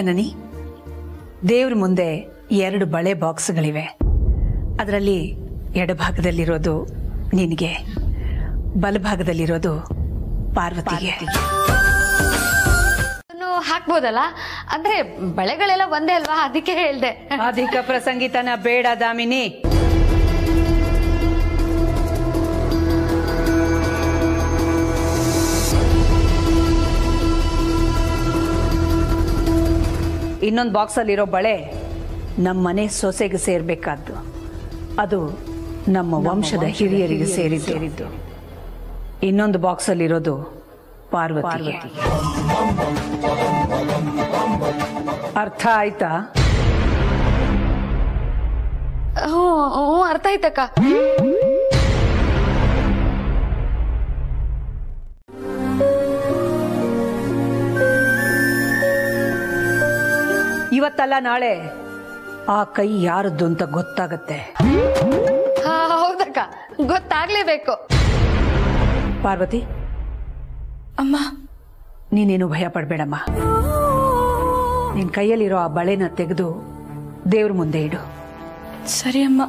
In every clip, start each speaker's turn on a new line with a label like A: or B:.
A: ಜನನಿ, ದೇವ್ರ ಮುಂದೆ 2 ಬಳೆ ಬಾಕ್ಸ್ಗಳಿವೆ. ಅದರಲ್ಲಿ ಎಡಭಾಗದಲ್ಲಿರೋದು ನಿನಗೆ, ಬಲಭಾಗದಲ್ಲಿರೋದು ಪಾರ್ವತಿಗೆ.
B: ಹಾಕ್ಬೋದಲ್ಲ, ಅಂದ್ರೆ ಬಳೆಗಳೆಲ್ಲ ಒಂದೇ ಅಲ್ವಾ, ಅದಕ್ಕೆ ಹೇಳ್ದೆ.
A: ಅಧಿಕ ಪ್ರಸಂಗಿತನ ಬೇಡ ದಾಮಿನಿ. ಇನ್ನೊಂದು ಬಾಕ್ಸಲ್ಲಿರೋ ಬಳೆ ನಮ್ಮನೆ ಸೊಸೆಗೆ ಸೇರ್ಬೇಕಾದ್ದು. ಅದು ನಮ್ಮ ವಂಶದ ಹಿರಿಯರಿಗೆ ಸೇರಿದ್ದು. ಇನ್ನೊಂದು ಬಾಕ್ಸಲ್ಲಿರೋದು ಪಾರ್ವತಿ. ಅರ್ಥ ಆಯ್ತಾ?
B: ಅರ್ಥ ಆಯ್ತಕ್ಕ.
A: ಇವತ್ತಲ್ಲ ನಾಳೆ ಆ ಕೈ ಯಾರದ್ದು ಅಂತ ಗೊತ್ತಾಗತ್ತೆ.
B: ಹೌದಕ್ಕ, ಗೊತ್ತಾಗ್ಲೇಬೇಕು.
A: ಪಾರ್ವತಿ,
C: ಅಮ್ಮ,
A: ನೀನೇನು ಭಯ ಪಡ್ಬೇಡಮ್ಮ. ನಿನ್ ಕೈಯಲ್ಲಿರೋ ಆ ಬಳೆನ ತೆಗೆದು ದೇವ್ರ ಮುಂದೆ ಇಡು.
C: ಸರಿ ಅಮ್ಮ.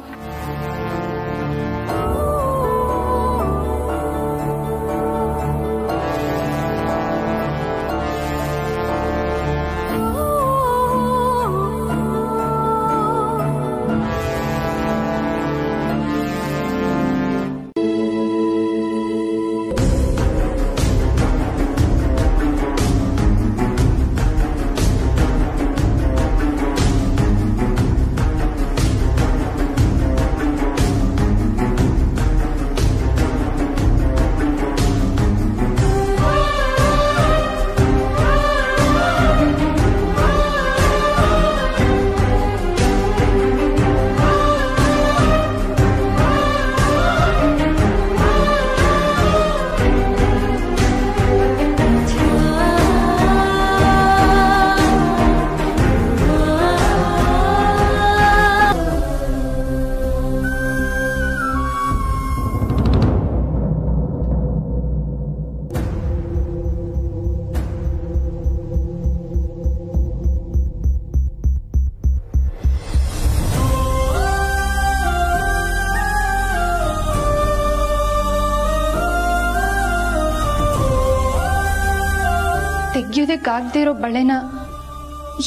C: ತೆಗಿಯೋದಕ್ಕಾಗದೇ ಇರೋ ಬಳೆನ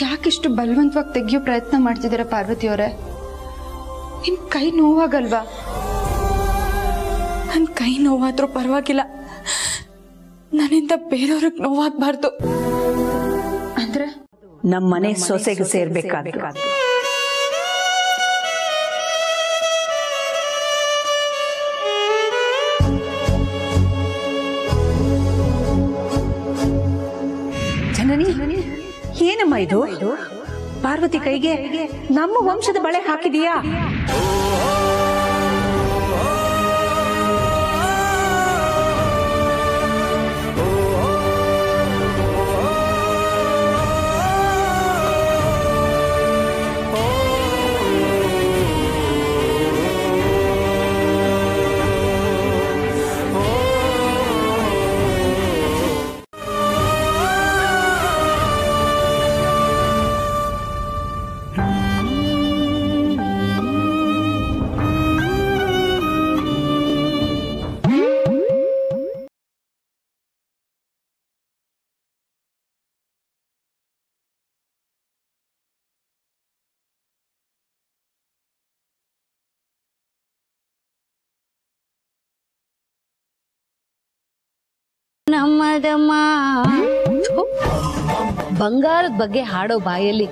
C: ಯಾಕಿಷ್ಟು ಬಲವಂತವಾಗಿ ತೆಗಿಯೋ ಪ್ರಯತ್ನ ಮಾಡ್ತಿದ್ದೀರಾ ಪಾರ್ವತಿಯವರೇ? ನಿಮ್ ಕೈ ನೋವಾಗಲ್ವಾ? ನನ್ ಕೈ ನೋವಾದ್ರೂ ಪರವಾಗಿಲ್ಲ, ನನ್ನಿಂದ ಬೇರೆಯವ್ರಿಗೆ ನೋವಾಗಬಾರ್ದು. ಅಂದ್ರೆ
A: ನಮ್ಮನೆ ಸೊಸೆಗೆ ಸೇರ್ಬೇಕಾದ ಜನನಿ, ಏನಮ್ಮ ಇದು? ಪಾರ್ವತಿ ಕೈಗೆ ನಮ್ಮ ವಂಶದ ಬಳೆ ಹಾಕಿದೀಯಾ?
B: ನಮ್ಮದಮ್ಮ ಬಂಗಾರದ ಬಗ್ಗೆ ಹಾಡೋ ಬಾಯಲ್ಲಿ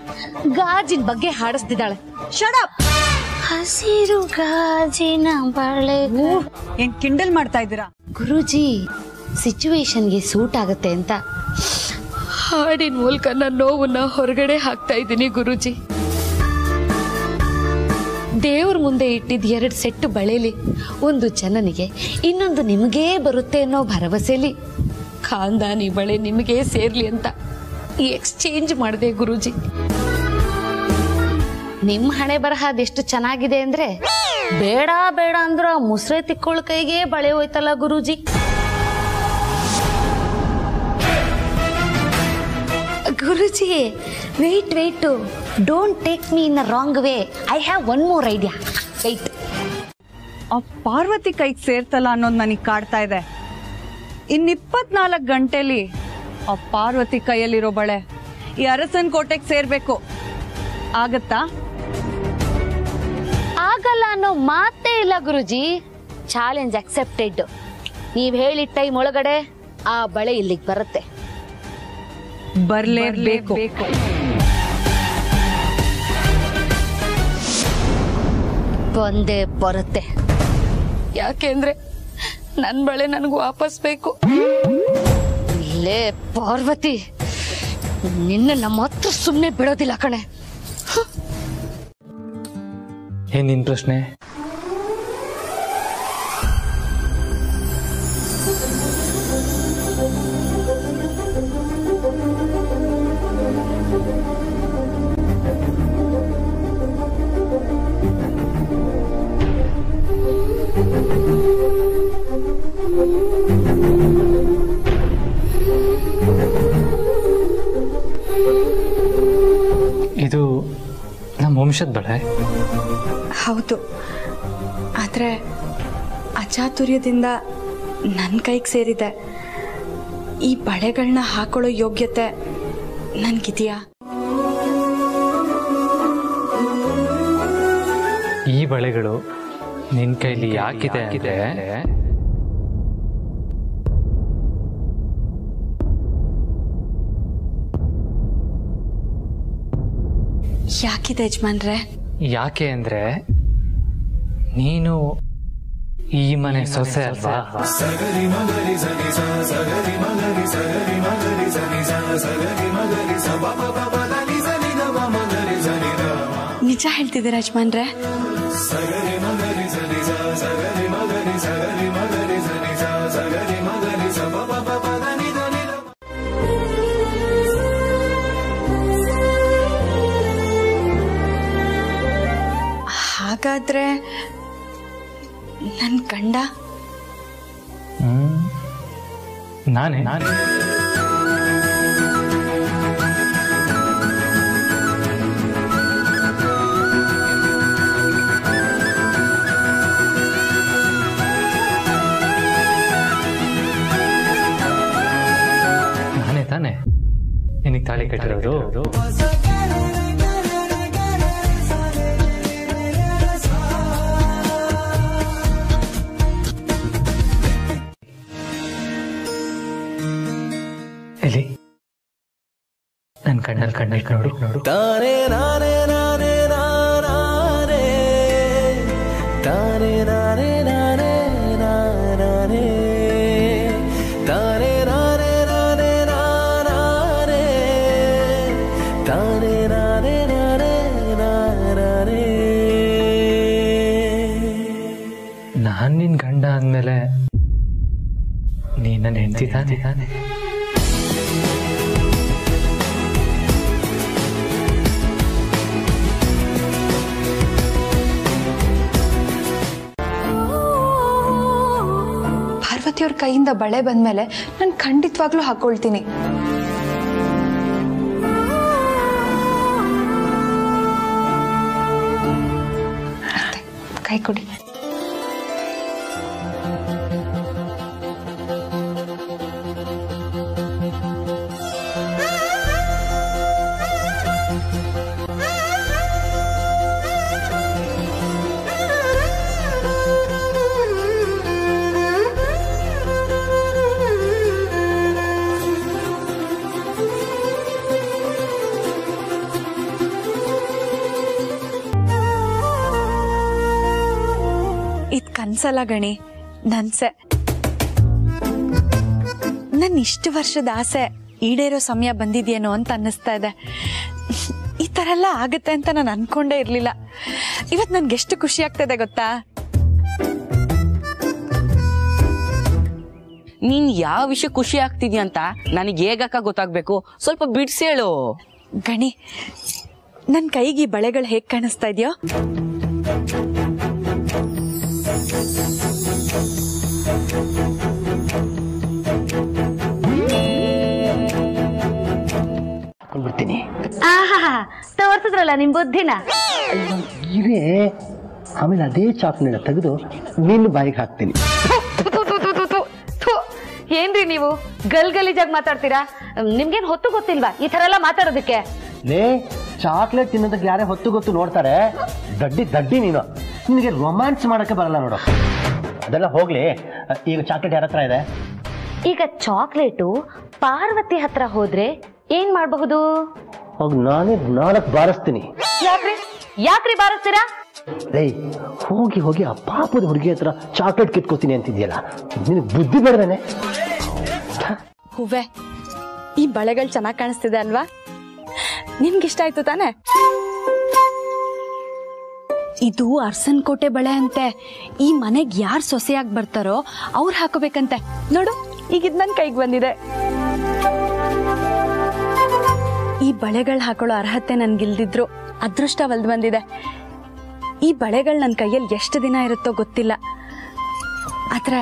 B: ಗಾಜಿನ ಬಗ್ಗೆ ಹಾಡಿಸ್ತಿದ್ದಾಳೆ. Shut up. ಹಸಿರು ಗಾಜಿನ ಬಳೆ.
A: ಏನ್ ಕಿಂಡಲ್ ಮಾಡ್ತಾ ಇದ್ದೀರಾ?
B: ಗುರೂಜಿ, ಸಿಚುವೇಶನ್ಗೆ ಸೂಟ್ ಆಗತ್ತೆ ಅಂತ ಹಾಡಿನ ಮೂಲಕ ನನ್ನ ನೋವನ್ನ ಹೊರಗಡೆ ಹಾಕ್ತಾ ಇದ್ದೀನಿ ಗುರೂಜಿ. ದೇವ್ರ ಮುಂದೆ ಇಟ್ಟಿದ್ 2 ಸೆಟ್ ಬಳೆಲಿ ಒಂದು ಜನನಿಗೆ, ಇನ್ನೊಂದು ನಿಮಗೇ ಬರುತ್ತೆ ಅನ್ನೋ ಭರವಸೆಲಿ ಖಾನ್ದಾನಿ ಬಳೆ ನಿಮಗೆ ಸೇರ್ಲಿ ಅಂತ ಈ ಎಕ್ಸ್ಚೇಂಜ್ ಮಾಡಿದೆ ಗುರೂಜಿ. ನಿಮ್ ಹಣೆ ಬರಹ ಅದೆಷ್ಟು ಚೆನ್ನಾಗಿದೆ ಅಂದ್ರೆ, ಬೇಡ ಬೇಡ ಅಂದ್ರ ಮುಸ್ರೆ ತಿಕ್ಕೊಳ್ಳ ಕೈಗೆ ಬಳೆ ಹೋಯ್ತಲ್ಲ ಗುರೂಜಿ. ಗುರುಜಿ wait don't take me in a wrong way. I have one more idea. Wait.
D: ಆ ಪಾರ್ವತಿ ಕೈಗೆ ಸೇರ್ತಲ್ಲ ಅನ್ನೋದು ನನಗೆ ಕಾಡ್ತಾ ಇದೆ. ಇನ್ನು 24 ಗಂಟೆಲಿ ಆ ಪಾರ್ವತಿ ಕೈಯಲ್ಲಿರೋ ಬಳೆ ಈ ಅರಸನ್ ಕೋಟೆಗೆ ಸೇರ್ಬೇಕು. ಆಗತ್ತಾ?
B: ಆಗಲ್ಲ ಅನ್ನೋ ಮಾತೇ ಇಲ್ಲ ಗುರುಜಿ. Challenge accepted. ನೀವ್ ಹೇಳಿದ ಟೈಮ್ ಒಳಗಡೆ ಆ ಬಳೆ ಇಲ್ಲಿಗೆ ಬರುತ್ತೆ.
D: ಬರ್ಲೇಬೇಕು.
B: ಬಂದೇ ಬರುತ್ತೆ. ಯಾಕೆಂದ್ರೆ ನನ್ ಬಳೆ ನನಗೂ ವಾಪಸ್ ಬೇಕು. ಲೇ ಪಾರ್ವತಿ, ನಿನ್ನ ನಮ್ಮ ಹತ್ರ ಸುಮ್ಮನೆ ಬಿಡೋದಿಲ್ಲ ಕಣೆ.
E: ಏನ್ ನಿನ್ ಪ್ರಶ್ನೆ? ಇದು ನಮ್ಮ ವಂಶದ ಬಳೆ.
C: ಹೌದು, ಆದ್ರೆ ಅಚಾತುರ್ಯದಿಂದ ನನ್ನ ಕೈಗೆ ಸೇರಿದೆ. ಈ ಬಳೆಗಳನ್ನ ಹಾಕೊಳ್ಳೋ ಯೋಗ್ಯತೆ ನನ್ಗಿದೆಯಾ?
E: ಈ ಬಳೆಗಳು ನಿನ್ ಕೈಲಿ ಯಾಕಿದೆ ಅಂದ್ರೆ
C: ಯಾಕಿದೆ ಯಜಮಾನ್ರೆ?
E: ಯಾಕೆ ಅಂದ್ರೆ ನೀನು ಈ ಮನೆ ಸೊಸೆ ಅಲ್ವಾ?
C: ನಿಜ ಹೇಳ್ತಿದ್ದೀರಾ ಯಜಮಾನ್ರೆ? ಹಾಗಾದ್ರೆ ನನ್ ಗಂಡ
E: ನಾನೇ ತಾನೆ ನಿನಗೆ ತಾಳಿ ಕಟ್ಟಿರೋದು. ಎಲ್ಲಿ ನನ್ನ ಕಣ್ಣಲ್ಲಿ ನೋಡು. ತಾನೇ ನಾನೇ ನಾನೇ ನಾನೇ ತಾನೇ ನಾನೇ ನಾನೇ ನಾನೇ ತಾನೇ ನಾನೇ ನಾನೇ ನಾನೇ ತಾನೇ ನಾನೇ ನಾನೇ ನಾನೇ. ನಾನ್ ನಿನ್ ಗಂಡ ಅಂದ್ಮೇಲೆ ನೀನ್ ನನ್ನ ಹೆಂಡತಿ ತಾನೆ.
C: ಪಾರ್ವತಿಯವ್ರ ಕೈಯಿಂದ ಬಳೆ ಬಂದ್ಮೇಲೆ ನಾನು ಖಂಡಿತವಾಗ್ಲೂ ಹಾಕೊಳ್ತೀನಿ. ಕೈ ಕೊಡಿ. ಇದ್ ಕನ್ಸಲ್ಲ ಗಣಿ, ನನ್ಸೆ. ನನ್ನ ಇಷ್ಟು ವರ್ಷದ ಆಸೆ ಈಡೇರೋ ಸಮಯ ಬಂದಿದ್ಯೇನೋ ಅಂತ ಅನ್ನಿಸ್ತಾ ಇದೆ. ಈ ತರ ಎಲ್ಲ ಆಗುತ್ತೆ ಅಂತ ನಾನು ಅನ್ಕೊಂಡೇ ಇರ್ಲಿಲ್ಲ. ಇವತ್ ನನ್ಗೆ ಎಷ್ಟು ಖುಷಿ ಆಗ್ತದೆ ಗೊತ್ತಾ?
F: ನೀನ್ ಯಾವ ವಿಷಯ ಖುಷಿ ಆಗ್ತಿದ್ಯಾ ಅಂತ ನನಗೆ ಹೇಗಕ್ಕ ಗೊತ್ತಾಗ್ಬೇಕು? ಸ್ವಲ್ಪ ಬಿಡ್ಸಿ ಹೇಳು.
C: ಗಣಿ, ನನ್ ಕೈಗೆ ಈ ಬಳೆಗಳು ಹೇಗ್ ಕಾಣಿಸ್ತಾ ಇದೆಯೋ?
G: ಮಾಡ್ತೀನಿ.
B: ತೋರ್ಸಿದ್ರಲ್ಲ ನಿಮ್ ಬುದ್ಧಿನ.
G: ಇವೇ ಆಮೇಲೆ ಅದೇ ಚಾಕ್ಲೇಟ್ ತೆಗೆದು ನಿನ್ನ ಬಾಯಿಗೆ ಹಾಕ್ತೀನಿ.
B: ಏನ್ರಿ ನೀವು ಗಲ್ಗಲೀಜಾಗಿ ಮಾತಾಡ್ತೀರಾ? ನಿಮ್ಗೇನ್ ಹೊತ್ತು ಗೊತ್ತಿಲ್ವಾ ಈ ತರ ಎಲ್ಲ ಮಾತಾಡೋದಕ್ಕೆ?
G: ಚಾಕ್ಲೇಟ್ ತಿನ್ನೋದಕ್ಕೆ ಯಾರೇ ಹೊತ್ತು ಗೊತ್ತು ನೋಡ್ತಾರೆ. ದಡ್ಡಿ ನೀನು, ನಿನಗೆ ರೊಮ್ಯಾನ್ಸ್ ಮಾಡಕ್ಕೆ ಬರಲ್ಲ ನೋಡು. ಅದೆಲ್ಲ ಹೋಗ್ಲಿ, ಈಗ ಚಾಕ್ಲೇಟ್ ಯಾರ ಹತ್ರ ಇದೆ?
B: ಈಗ ಚಾಕ್ಲೇಟು ಪಾರ್ವತಿ ಹತ್ರ ಹೋದ್ರೆ ಏನ್ ಮಾಡಬಹುದು?
G: ಹೋಗಿ ನಾನೇ 4 ಬಾರಿಸ್ತೀನಿ.
B: ಯಾಕ್ರಿ ಬಾರಿಸ್ತೀರಾ?
G: ಹೋಗಿ ಹೋಗಿ ಆ ಪಾಪದ ಹುಡುಗಿ ಹತ್ರ ಚಾಕ್ಲೇಟ್ ಕಿತ್ಕೋತೀನಿ ಅಂತಿದ್ಯಲ್ಲ, ನಿನಗೆ ಬುದ್ಧಿ ಬೇಡವೇನೆ?
C: ಹೂವೆ, ಈ ಬಳೆಗಳು ಚೆನ್ನಾಗಿ ಕಾಣಿಸ್ತಿದೆ ಅಲ್ವಾ? ನಿಮ್ಗಿಷ್ಟ ಆಯ್ತು ತಾನೆ? ಇದು ಅರ್ಸನ್ ಕೋಟೆ ಬಳೆ ಅಂತೆ. ಈ ಮನೆಗ್ ಯಾರು ಸೊಸೆಯಾಗಿ ಬರ್ತಾರೋ ಅವ್ರು ಹಾಕೋಬೇಕಂತೆ. ನೋಡು, ಈಗ ಇದ್ ನನ್ ಕೈಗೆ ಬಂದಿದೆ. ಈ ಬಳೆಗಳು ಹಾಕೊಳ್ಳೋ ಅರ್ಹತೆ ನನ್ಗಿಲ್ದಿದ್ರು ಅದೃಷ್ಟ ಒಲ್ದು ಬಂದಿದೆ. ಈ ಬಳೆಗಳು ನನ್ನ ಕೈಯಲ್ಲಿ ಎಷ್ಟು ದಿನ ಇರುತ್ತೋ ಗೊತ್ತಿಲ್ಲ, ಆದ್ರೆ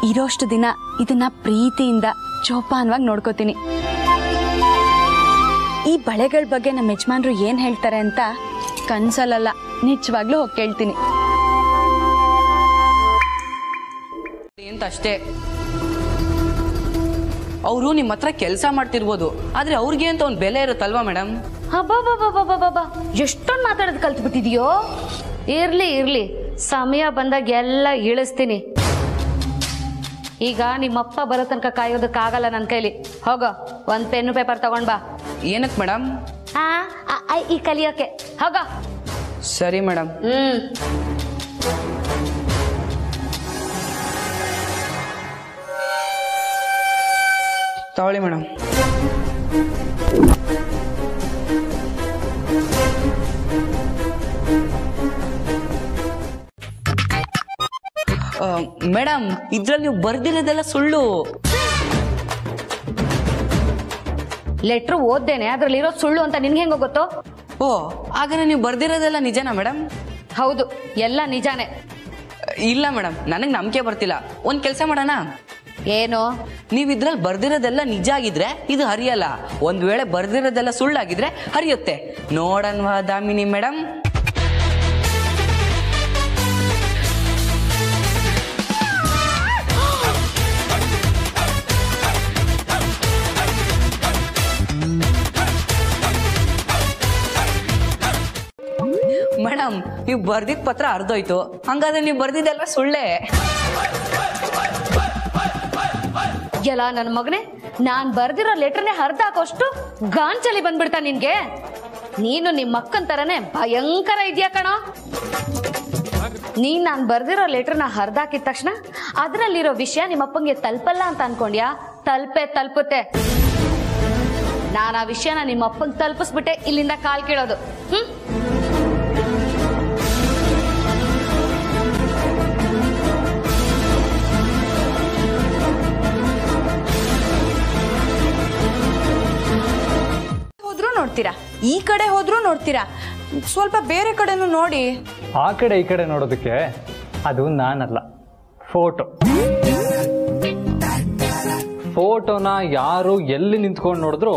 C: ಇರೋಷ್ಟು ದಿನ ಇದನ್ನ ಪ್ರೀತಿಯಿಂದ ಜೋಪಾನವಾಗಿ ನೋಡ್ಕೋತೀನಿ. ಈ ಬಳೆಗಳ ಬಗ್ಗೆ ನಮ್ಮ ಯಜಮಾನ್ರು ಏನ್ ಹೇಳ್ತಾರೆ ಅಂತ ಕನ್ಸಲ್ಲ, ನಿಜವಾಗ್ಲೂ ಹೋಗಿ ಕೇಳ್ತೀನಿ.
F: ಅಂತ ಅಷ್ಟೇ. ಅವರು ನಿಮ್ಮ ಹತ್ರ ಕೆಲಸ ಮಾಡ್ತಿರ್ಬೋದು, ಆದ್ರೆ ಅವ್ರಿಗೆ ಅಂತ ಒಂದು ಬೆಲೆ ಇರುತ್ತಲ್ವಾ ಮೇಡಮ್?
B: ಹಬ್ಬಾ, ಎಷ್ಟೊಂದು ಮಾತಾಡೋದು ಕಲ್ತು ಬಿಟ್ಟಿದ್ಯೋ. ಇರ್ಲಿ, ಸಮಯ ಬಂದಾಗ ಎಲ್ಲ ಇಳಿಸ್ತೀನಿ. ಈಗ ನಿಮ್ಮಪ್ಪ ಬರೋ ತನಕ ಕಾಯೋದಕ್ಕಾಗಲ್ಲ ನನ್ನ ಕೈಲಿ. ಹೋಗೋ, ಒಂದ್ ಪೆನ್ನು ಪೇಪರ್ ತಗೊಂಡ್ ಬಾ.
F: ಏನಕ್ಕೆ ಮೇಡಮ್?
B: ಈ ಕಲಿಯೋಕೆ. ಹೋಗೋ.
F: ಸರಿ ಮೇಡಮ್. ತಗೊಳ್ಳಿ ಮೇಡಮ್. ಮೇಡಮ್, ಇದ್ರಲ್ಲಿ ನೀವು ಬರ್ದಿರೋದೆಲ್ಲ ಸುಳ್ಳು.
B: ಲೆಟ್ರು ಓದ್ದೇನೆ, ಅದ್ರಲ್ಲಿ ಇರೋದು ಸುಳ್ಳು ಅಂತ ನಿನ್ಗೆ ಹೆಂಗೋ ಗೊತ್ತು?
F: ಓ, ಹಾಗಾದ್ರೆ ನೀವು ಬರ್ದಿರೋದೆಲ್ಲ ನಿಜನಾ ಮೇಡಮ್?
B: ಹೌದು, ಎಲ್ಲ ನಿಜಾನೇ.
F: ಇಲ್ಲ ಮೇಡಮ್, ನನಗೆ ನಂಬಿಕೆ ಬರ್ತಿಲ್ಲ. ಒಂದ್ ಕೆಲಸ ಮಾಡೋಣ.
B: ಏನು?
F: ನೀವ್ ಇದ್ರಲ್ಲಿ ಬರ್ದಿರೋದೆಲ್ಲ ನಿಜ ಆಗಿದ್ರೆ ಇದು ಹರಿಯಲ್ಲ. ಒಂದ್ ವೇಳೆ ಬರ್ದಿರೋದೆಲ್ಲ ಸುಳ್ಳಾಗಿದ್ರೆ ಹರಿಯುತ್ತೆ. ನೋಡನ್ವಾ ದಾಮಿನಿ ಮೇಡಮ್? ಮೇಡಮ್, ನೀವು ಬರ್ದಿದ್ ಪತ್ರ ಅರ್ಧೋಯ್ತು. ಹಂಗಾದ್ರೆ ನೀವು ಬರ್ದಿದ್ದೆಲ್ಲ ಸುಳ್ಳೇ.
B: ಎಲ್ಲ ನನ್ನ ಮಗನೇ, ನಾನ್ ಬರ್ದಿರೋ ಲೆಟರ್ನೇ ಹರ್ದ ಹಾಕೋಷ್ಟು ಗಾಂಚಲಿ ಬಂದ್ಬಿಡ್ತಾ ನಿನ್ಗೆ? ನೀನು ನಿಮ್ಮ ಅಕ್ಕನ್ ತರನೇ ಭಯಂಕರ ಇದ್ಯಾ ಕಣೋ. ನೀನ್ ನಾನ್ ಬರ್ದಿರೋ ಲೆಟರ್ನ ಹರ್ದಾಕಿದ ತಕ್ಷಣ ಅದ್ರಲ್ಲಿರೋ ವಿಷಯ ನಿಮ್ಮಪ್ಪಂಗೆ ತಲುಪಲ್ಲ ಅಂತ ಅನ್ಕೊಂಡ್ಯಾ? ತಲುಪುತ್ತೆ. ನಾನು ಆ ವಿಷಯನ ನಿಮ್ಮಪ್ಪಂಗೆ ತಲುಪಿಸ್ಬಿಟ್ಟೆ ಇಲ್ಲಿಂದ ಕಾಲ್ ಕೀಳೋದು.
C: ನೋಡ್ತೀರಾ, ಈ ಕಡೆ ಹೋದ್ರೂ ನೋಡ್ತೀರಾ, ಸ್ವಲ್ಪ ಬೇರೆ ಕಡೆನೂ ನೋಡಿ.
E: ಆ ಕಡೆ ಈ ಕಡೆ ನೋಡೋದಕ್ಕೆ ಅದು ನಾನಲ್ಲ, ಫೋಟೋನ ಯಾರು ಎಲ್ಲಿ ನಿಂತ್ಕೊಂಡು ನೋಡಿದ್ರು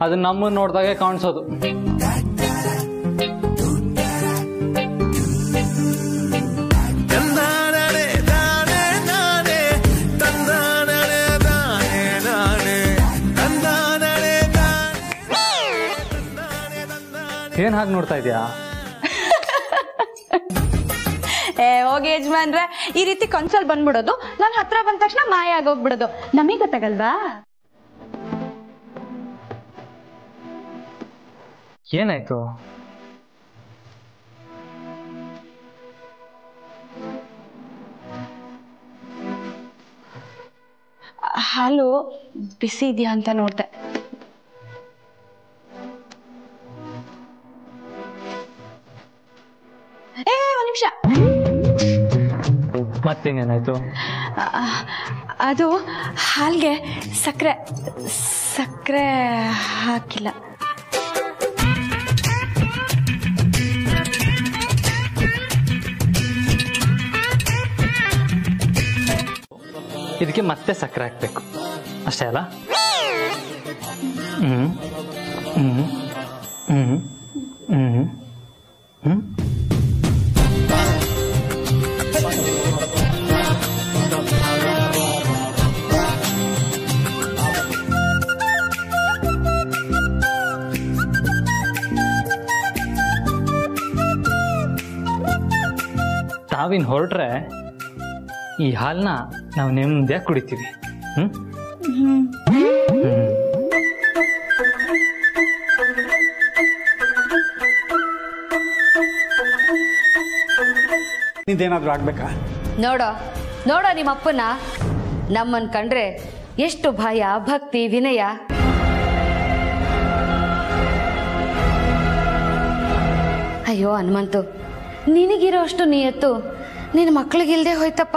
E: ಅದು ನಮ್ಮನ್ನು ನೋಡಿದಾಗೆ ಕಾಣಿಸೋದು. ಏನ್ ಹಾಗೆ ನೋಡ್ತಾ ಇದೀಯಾ?
C: ಹೋಗಿ ಯಜಮಾನ್ರೆ, ಈ ರೀತಿ ಕನ್ಸಲ್ ಬಂದ್ಬಿಡೋದು, ನನ್ ಹತ್ರ ಬಂದ ತಕ್ಷಣ ಮಾಯ ಆಗೋಗ್ಬಿಡೋದು, ನಮಗ್ ಗೊತ್ತಾಗಲ್ವಾ?
E: ಏನಾಯ್ತು?
C: ಹಾಲು ಬಿಸಿ ಇದೆಯಾ ಅಂತ ನೋಡ್ದೆ. ಒಂದ್ ನಿಮಿಷ.
E: ಮತ್ತೇನೇನಾಯ್ತು?
C: ಅದು ಹಾಲ್ಗೆ ಸಕ್ಕರೆ ಹಾಕಿಲ್ಲ.
E: ಇದಕ್ಕೆ ಮತ್ತೆ ಸಕ್ಕರೆ ಹಾಕ್ಬೇಕು ಅಷ್ಟೇ ಅಲ್ಲ? ನಾವಿನ್ ಹೊರಟ್ರೆ ಈ ಹಾಲನ್ನ ನಾವು ನೆಮ್ಮದಿಯಾಗಿ ಕುಡಿತೀವಿ.
H: ನಿಂದೇನಾದ್ರೂ ಆಗ್ಬೇಕಾ?
B: ನೋಡೋ ನಿಮ್ಮಪ್ಪನ ನಮ್ಮನ್ ಕಂಡ್ರೆ ಎಷ್ಟು ಭಯ, ಭಕ್ತಿ, ವಿನಯ. ಅಯ್ಯೋ ಹನುಮಂತು, ನಿನಗಿರೋ ಅಷ್ಟು ನಿಯತ್ತು ನಿನ್ನ ಮಕ್ಕಳಿಗಿಲ್ದೆ ಹೋಯ್ತಪ್ಪ.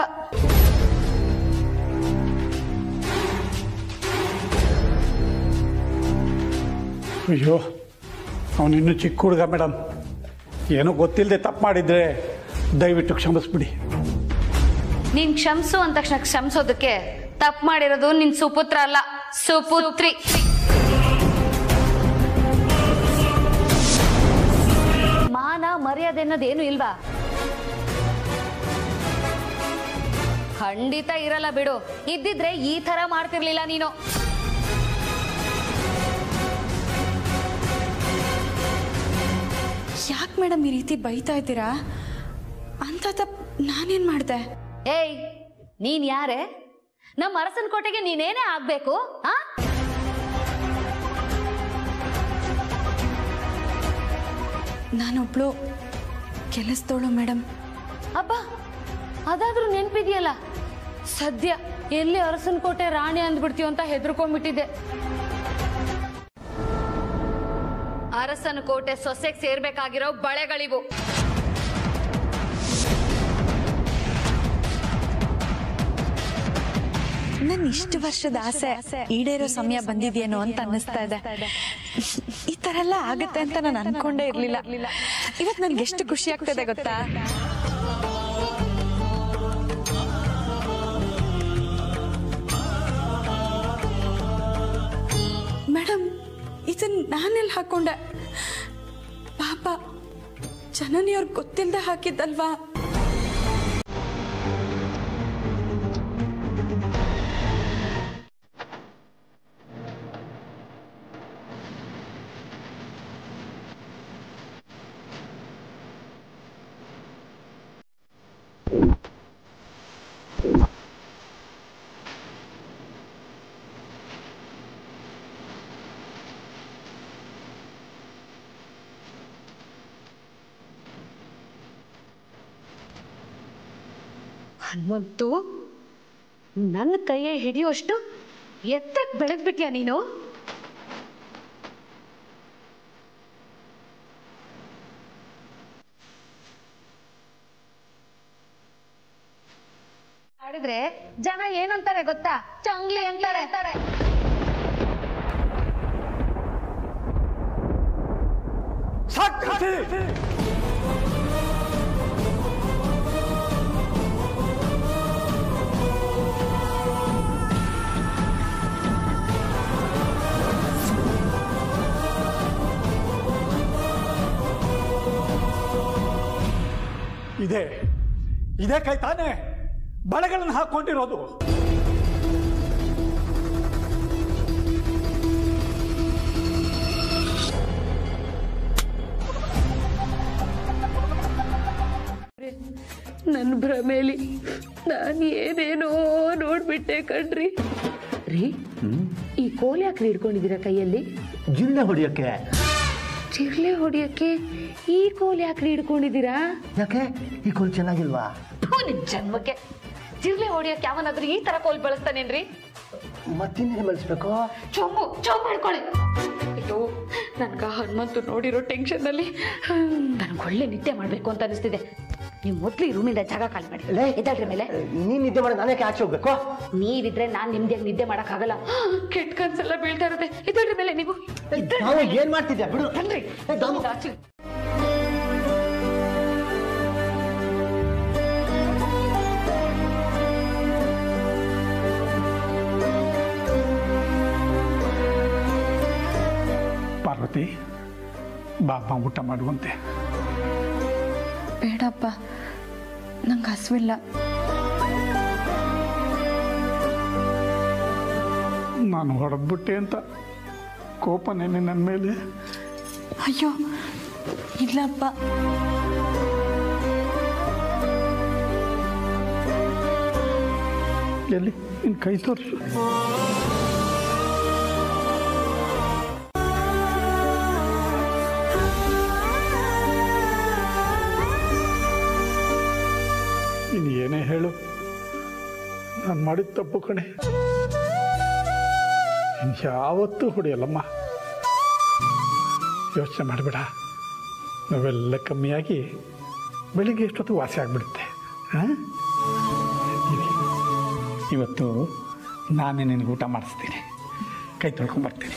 H: ಅಯ್ಯೋ, ಅವನಿನ್ನೂ ಚಿಕ್ಕ ಹುಡುಗ ಮೇಡಮ್. ಏನೋ ಗೊತ್ತಿಲ್ಲದೆ ತಪ್ಪು ಮಾಡಿದ್ರೆ ದಯವಿಟ್ಟು ಕ್ಷಮಿಸ್ಬಿಡಿ.
B: ನೀನ್ ಕ್ಷಮಿಸು ಅಂದ ತಕ್ಷಣ ಕ್ಷಮಿಸೋದಕ್ಕೆ ತಪ್ಪು ಮಾಡಿರೋದು ನಿನ್ ಸುಪುತ್ರ ಅಲ್ಲ, ಸುಪುತ್ರಿ. ಮಾನ ಮರ್ಯಾದೆ ಅನ್ನೋದೇನು ಇಲ್ವಾ? ಖಂಡಿತ ಇರಲ್ಲ ಬಿಡು. ಇದ್ದಿದ್ರೆ ಈ ತರ ಮಾಡ್ತಿರ್ಲಿಲ್ಲ ನೀನು.
C: ಯಾಕೆ ಮೇಡಮ್ ಈ ರೀತಿ ಬೈತಾ ಇದ್ದೀರಾ? ಅಂತ ತಪ್ಪು ನಾನೇನ್ ಮಾಡ್ದೆ?
B: ಏಯ್, ನೀನ್ ಯಾರೇ? ನಮ್ಮ ಅರಸನ ಕೋಟೆಗೆ ನೀನೇನೇ ಆಗ್ಬೇಕು?
C: ನಾನೊಬ್ಳು ಕೆಲಸದವಳು ಮೇಡಮ್.
B: ಅಬ್ಬಾ, ಅದಾದ್ರೂ ನೆನ್ಪಿದ್ಯಲ್ಲ. ಸದ್ಯ ಎಲ್ಲಿ ಅರಸನ ಕೋಟೆ ರಾಣಿ ಅಂದ್ಬಿಡ್ತೀವ ಅಂತ ಹೆದರ್ಕೊಂಡ್ಬಿಟ್ಟಿದ್ದೆ. ಅರಸನ ಕೋಟೆ ಸೊಸೆಗೆ ಸೇರ್ಬೇಕಾಗಿರೋ ಬಳೆಗಳಿವು.
C: ನನ್ನ ಇಷ್ಟು ವರ್ಷದ ಆಸೆ ಈಡೇರೋ ಸಮಯ ಬಂದಿದೆಯೇನೋ ಅಂತ ಅನ್ನಿಸ್ತಾ ಇದೆ. ಈ ತರ ಎಲ್ಲ ಆಗುತ್ತೆ ಅಂತ ನಾನು ಅನ್ಕೊಂಡೇ ಇರ್ಲಿಲ್ಲ. ಇವತ್ತು ನನ್ಗೆ ಎಷ್ಟು ಖುಷಿ ಆಗ್ತದೆ ಗೊತ್ತಾ? ಮೇಡಮ್, ಇದನ್ನ ನಾನೆಲ್ಲಿ ಹಾಕೊಂಡೆ? ಪಾಪ ಜನನಿಯವ್ರಿಗೆ ಗೊತ್ತಿಲ್ಲದೆ ಹಾಕಿದ್ದಲ್ವಾ?
B: ಹನುಮಂತು, ನನ್ನ ಕೈಯೇ ಹಿಡಿಯೋಷ್ಟು ಎತ್ತಕ್ಕೆ ಬೆಳೆದ್ಬಿಟ್ಯಾ ನೀನು? ಆಡಿದ್ರೆ ಜನ ಏನಂತಾರೆ ಗೊತ್ತಾ? ಚಂಗ್ಲಿ ಅಂತಾರೆ.
H: ಇದೇ ಕೈ ತಾನೇ ಬಳೆಗಳನ್ನು ಹಾಕೊಂಡಿರೋದು.
B: ನನ್ನ ಭ್ರಮೇಲಿ ನಾನು ಏನೇನೋ ನೋಡ್ಬಿಟ್ಟೆ ಕಣ್ರಿ. ರೀ, ಈ ಕೋಲ್ ಯಾಕ್ರಿ ಹಿಡ್ಕೊಂಡಿದ್ದೀರಾ ಕೈಯಲ್ಲಿ?
G: ಜಿಲ್ಲೆ ಹೊಡಿಯಕ್ಕೆ.
B: ಜಿರ್ಲೆ ಹೊಡಿಯಕ್ಕೆ ಈ ಕೋಲ್ ಯಾಕ್ರಿ ಹಿಡ್ಕೊಂಡಿದ್ದೀರಾ?
G: ಯಾಕೆ? ಈ ಕೋಲ್ ಚೆನ್ನಾಗಿಲ್ವಾ?
B: ನಿನ್ ಜನ್ಮಕ್ಕೆ ಜಿರ್ಲೆ ಹೊಡಿಯಕ್ಕೆ ಯಾವನಾದ್ರೂ ಈ ತರ ಕೋಲ್ ಬಳಸ್ತಾನೇನ್ರಿ?
G: ಮತ್ತಿನ್ನೇನು ಬಳಸ್ಬೇಕು?
B: ಚೊಂಬು ಮಾಡ್ಕೊಳ್ಳಿ. ಅಯ್ಯೋ, ನನ್ಗ ಹನುಮಂತು ನೋಡಿರೋ ಟೆನ್ಷನ್ ಅಲ್ಲಿ ನನ್ಗೆ ಒಳ್ಳೆ ನಿದ್ದೆ ಮಾಡ್ಬೇಕು ಅಂತ ಅನಿಸ್ತಿದೆ. ನೀವು ಮೊದ್ಲು ಈ ರೂಮಿಂದ ಜಾಗ ಖಾಲಿ ಮಾಡಿ. ಎದ್ದಾಡ್ರಿ ಮೇಲೆ.
G: ನೀನ್ ನಿದ್ದೆ ಮಾಡಿ ನಾನೇ ಆಚೆ ಹೋಗ್ಬೇಕು?
B: ನೀವಿದ್ರೆ ನಾನ್ ನಿಮ್ದೇ ನಿದ್ದೆ ಮಾಡಕ್ ಆಗಲ್ಲ. ಕೆಟ್ಟ ಕನ್ಸೆಲ್ಲ ಬೀಳ್ತಾ ಇರುತ್ತೆ. ಎದ್ದಾಡ್ರಿ ಮೇಲೆ ನೀವು.
G: ಏನ್ ಮಾಡ್ತಿದ್ಯಾ? ಬಿಡು.
B: ಬನ್ರಿ ಆಚೆ.
H: ಪಾರ್ವತಿ ಬಾಪ ಊಟ ಮಾಡುವಂತೆ.
C: ಬೇಡಪ್ಪ, ನಂಗೆ ಹಸುವಿಲ್ಲ.
H: ನಾನು ಹೊಡೆದ್ಬಿಟ್ಟೆ ಅಂತ ಕೋಪನೇನೆ ನನ್ನ ಮೇಲೆ?
C: ಅಯ್ಯೋ ಇಲ್ಲಪ್ಪ.
H: ಎಲ್ಲಿ ನಿನ್ನ ಕೈ ತೋರಿಸು. ಇನ್ನು ಏನೇ ಹೇಳು, ನಾನು ಮಾಡಿದ ತಪ್ಪು ಕಣೆ. ಯಾವತ್ತೂ ಹೊಡೆಯಲ್ಲಮ್ಮ. ಯೋಚನೆ ಮಾಡಬೇಡ, ನಾವೆಲ್ಲ ಕಮ್ಮಿಯಾಗಿ ಬೆಳಿಗ್ಗೆ ಎಷ್ಟೊತ್ತು ವಾಸಿ ಆಗಿಬಿಡುತ್ತೆ. ಹಾಂ, ಇವತ್ತು ನಾನೇ ನಿನಗೆ ಊಟ ಮಾಡಿಸ್ತೀನಿ, ಕೈ ತೊಳ್ಕೊಂಬರ್ತೀನಿ.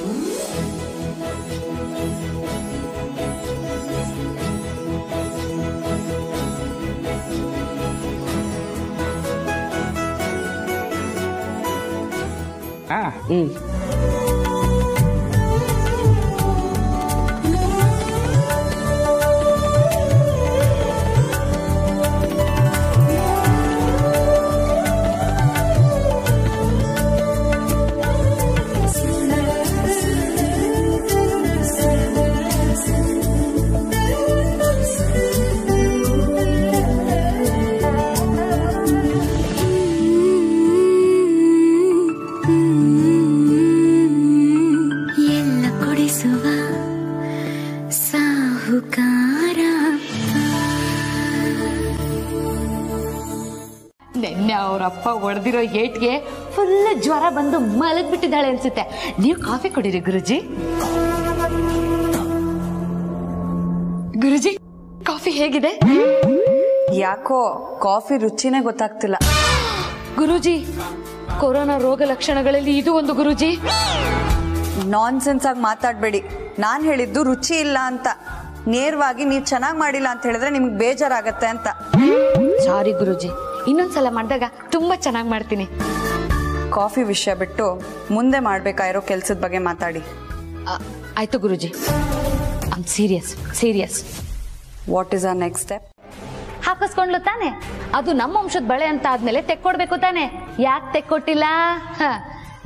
H: ಹಾಂ.
B: ನೆನ್ನೆ ಅವರಪ್ಪ ಹೊಡೆದಿರೋ ಏಟ್ಗೆ ಫುಲ್ ಜ್ವರ ಬಂದು ಮಲಗ್ಬಿಟ್ಟಿದ್ದಾಳೆ ಅನ್ಸುತ್ತೆ. ನೀವು ಕಾಫಿ ಕೊಡಿರಿ ಗುರುಜಿ. ಗುರುಜಿ, ಕಾಫಿ ಹೇಗಿದೆ?
D: ಯಾಕೋ ಕಾಫಿ ರುಚಿನೇ ಗೊತ್ತಾಗ್ತಿಲ್ಲ.
B: ಗುರುಜಿ, ಕೊರೋನಾ ರೋಗ ಲಕ್ಷಣಗಳಲ್ಲಿ ಇದು ಒಂದು. ಗುರುಜಿ,
D: ನಾನ್ಸೆನ್ಸ್ ಆಗಿ ಮಾತಾಡಬೇಡಿ. ನಾನು ಹೇಳಿದ್ದು ರುಚಿ ಇಲ್ಲ ಅಂತ. ನೇರವಾಗಿ ನೀವು ಚೆನ್ನಾಗಿ ಮಾಡಿಲ್ಲ ಅಂತ ಹೇಳಿದ್ರೆ ನಿಮ್ಗೆ ಬೇಜಾರಾಗತ್ತೆ ಅಂತ.
B: ಸಾರಿ ಗುರುಜಿ, ಇನ್ನೊಂದ್ಸಲ ಮಾಡಿದಾಗ ತುಂಬಾ ಚೆನ್ನಾಗಿ ಮಾಡ್ತೀನಿ.
D: ಕಾಫಿ ವಿಷಯ ಬಿಟ್ಟು ಮುಂದೆ ಮಾಡ್ಬೇಕಾಗಿರೋ ಕೆಲ್ಸದ ಬಗ್ಗೆ ಮಾತಾಡಿ.
B: ಆಯ್ತು ಗುರುಜಿ, I serious serious.
D: What is our next step?
B: ಹಾಕಿಸ್ಕೊಂಡ್ಲು ತಾನೆ, ಅದು ನಮ್ಮ ವಂಶದ ಬಳೆ ಅಂತ ಆದ್ಮೇಲೆ ತೆಕ್ಕೊಡ್ಬೇಕು ತಾನೆ. ಯಾಕೆ ತೆಕ್ಕೊಟ್ಟಿಲ್ಲ?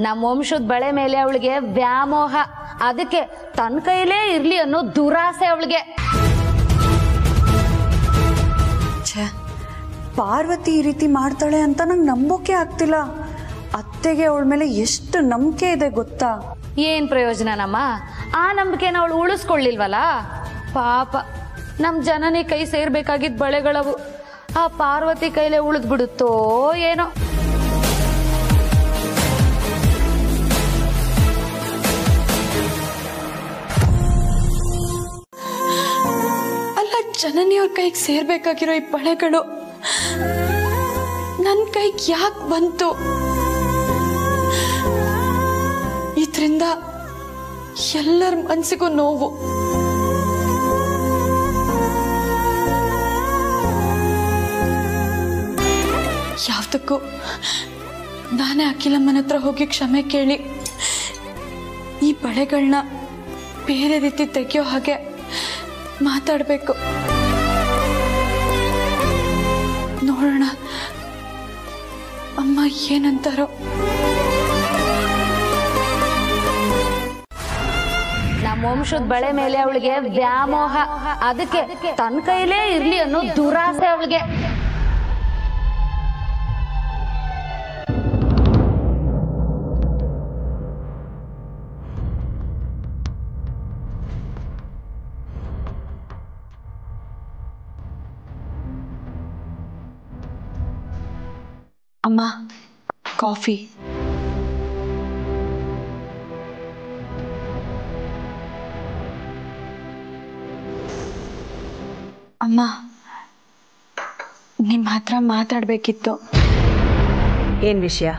B: ನಮ್ಮ ವಂಶದ ಬಳೆ ಮೇಲೆ ಅವಳಿಗೆ ವ್ಯಾಮೋಹ, ಅದಕ್ಕೆ ತನ್ನ ಕೈಲೇ ಇರ್ಲಿ ಅನ್ನೋ ದುರಾಸೆ ಅವಳಿಗೆ.
D: ಪಾರ್ವತಿ ಈ ರೀತಿ ಮಾಡ್ತಾಳೆ ಅಂತ ನಂಗೆ ನಂಬೋಕೆ ಆಗ್ತಿಲ್ಲ. ಅತ್ತೆಗೆ ಅವಳ ಮೇಲೆ ಎಷ್ಟು ನಂಬಿಕೆ ಇದೆ ಗೊತ್ತಾ?
B: ಏನ್ ಪ್ರಯೋಜನನಮ್ಮ? ಆ ನಂಬಿಕೆನ ಅವಳು ಉಳಿಸ್ಕೊಳ್ಳಿಲ್ವಲ್ಲ. ಪಾಪ, ನಮ್ ಜನನಿ ಕೈ ಸೇರ್ಬೇಕಾಗಿದ್ದ ಬಳೆಗಳವು ಆ ಪಾರ್ವತಿ ಕೈಲೇ ಉಳಿದ್ ಬಿಡುತ್ತೋ ಏನೋ.
C: ಅಲ್ಲ, ಜನನಿಯವ್ರ ಕೈಗೆ ಸೇರ್ಬೇಕಾಗಿರೋ ಈ ಬಳೆಗಳು ನನ್ನ ಕೈಗೆ ಯಾಕೆ ಬಂತು? ಇದರಿಂದ ಎಲ್ಲರ ಮನಸ್ಸಿಗೂ ನೋವು. ಯಾವ್ದಕ್ಕೂ ನಾನೇ ಅಖಿಲಮ್ಮನ ಹತ್ರ ಹೋಗಿ ಕ್ಷಮೆ ಕೇಳಿ ಈ ಬಳೆಗಳನ್ನ ಬೇರೆ ರೀತಿ ತೆಗೆಯೋ ಹಾಗೆ ಮಾತಾಡಬೇಕು. ನೋಡೋಣ ಅಮ್ಮ ಏನಂತಾರೋ.
B: ನಮ್ಮ ವಂಶದ ಬಳೆ ಮೇಲೆ ಅವಳಿಗೆ ವ್ಯಾಮೋಹ, ಅದಕ್ಕೆ ತನ್ನ ಕೈಲೇ ಇರ್ಲಿ ಅನ್ನೋ ದುರಾಸೆ ಅವಳಿಗೆ.
C: ಅಮ್ಮ, ಕಾಫಿ. ಅಮ್ಮ, ನಿಮ್ಮ ಹತ್ರ ಮಾತಾಡಬೇಕಿತ್ತು.
A: ಏನ್ ವಿಷಯ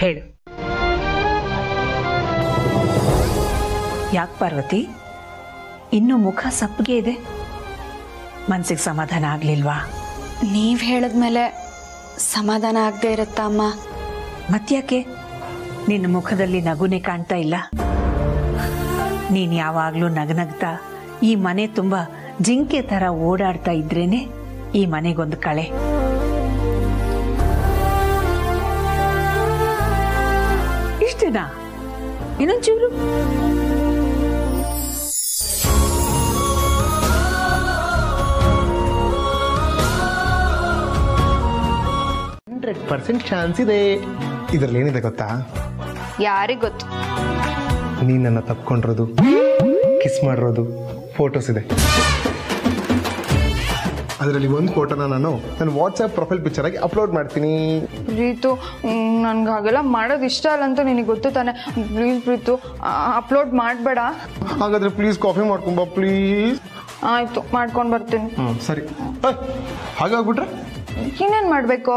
A: ಹೇಳು. ಯಾಕೆ ಪಾರ್ವತಿ, ಇನ್ನು ಮುಖ ಸಪ್ಪಗೆ ಇದೆ? ಮನ್ಸಿಗೆ ಸಮಾಧಾನ ಆಗ್ಲಿಲ್ವಾ?
C: ನೀವ್ ಹೇಳಿದ್ಮೇಲೆ ಸಮಾಧಾನ ಆಗದೆ ಇರುತ್ತಾ ಅಮ್ಮ?
A: ಮತ್ಯಾಕೆ ನಿನ್ನ ಮುಖದಲ್ಲಿ ನಗುನೆ ಕಾಣ್ತಾ ಇಲ್ಲ? ನೀನು ಯಾವಾಗಲೂ ನಗನಗ್ತಾ ಈ ಮನೆ ತುಂಬ ಜಿಂಕೆ ಥರ ಓಡಾಡ್ತಾ ಇದ್ರೇನೆ ಈ ಮನೆಗೊಂದು ಕಳೆ. ಇಷ್ಟೇನಾ? ಇನ್ನೊಂಚೂರು?
I: ಚಾನ್ಸ್ ಇದೆ. ಇದರಲ್ಲಿ ಏನಿದೆ ಗೊತ್ತಾ?
C: ಯಾರಿಗೆ ಗೊತ್ತು?
I: ನೀನು ನನ್ನ ತಪ್ಕೊಂಡಿರೋದು, ಕಿಸ್ ಮಾಡಿರೋದು ಫೋಟೋಸ್ ಇದೆ. ಅದರಲ್ಲಿ ಒಂದು ಫೋಟೋನ ನಾನು ನನ್ನ ವಾಟ್ಸ್ಆ್ಯಪ್ ಪ್ರೊಫೈಲ್ ಪಿಕ್ಚರ್ ಆಗಿ ಅಪ್ಲೋಡ್ ಮಾಡ್ತೀನಿ.
J: ಪ್ರೀತು, ನನ್ಗೆ ಹಾಗೆಲ್ಲ ಮಾಡೋದು ಇಷ್ಟ ಅಲ್ಲ ಅಂತ ನಿನಗೆ ಗೊತ್ತು ತಾನೆ. ಪ್ಲೀಸ್ ಪ್ರೀತು, ಅಪ್ಲೋಡ್ ಮಾಡಬೇಡ.
I: ಹಾಗಾದ್ರೆ ಪ್ಲೀಸ್ ಕಾಫಿ ಮಾಡ್ಕೊಂಬ ಪ್ಲೀಸ್.
J: ಆಯ್ತು, ಮಾಡ್ಕೊಂಡು ಬರ್ತೀನಿ.
I: ಸರಿ. ಹಾಗಾಗ್ಬಿಟ್ರೆ
J: ಇನ್ನೇನು ಮಾಡಬೇಕು?